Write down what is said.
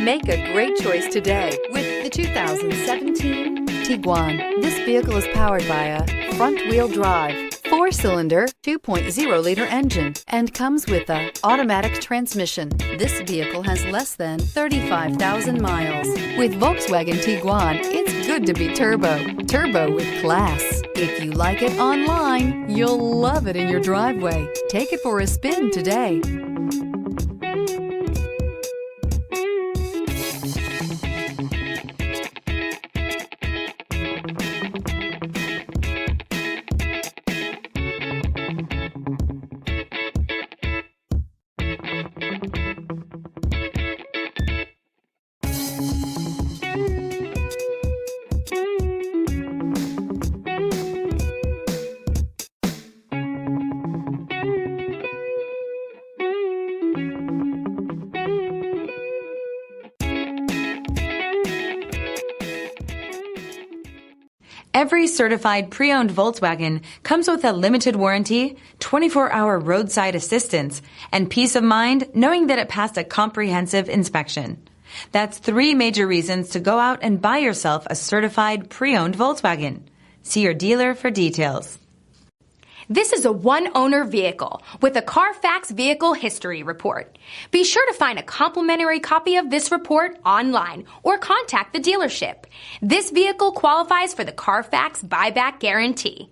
Make a great choice today with the 2017 Tiguan. This vehicle is powered by a front-wheel drive, 4-cylinder, 2.0-liter engine, and comes with an automatic transmission. This vehicle has less than 35,000 miles. With Volkswagen Tiguan, it's good to be turbo. Turbo with class. If you like it online, you'll love it in your driveway. Take it for a spin today. Every certified pre-owned Volkswagen comes with a limited warranty, 24-hour roadside assistance, and peace of mind knowing that it passed a comprehensive inspection. That's 3 major reasons to go out and buy yourself a certified pre-owned Volkswagen. See your dealer for details. This is a one-owner vehicle with a Carfax Vehicle History Report. Be sure to find a complimentary copy of this report online or contact the dealership. This vehicle qualifies for the Carfax Buyback Guarantee.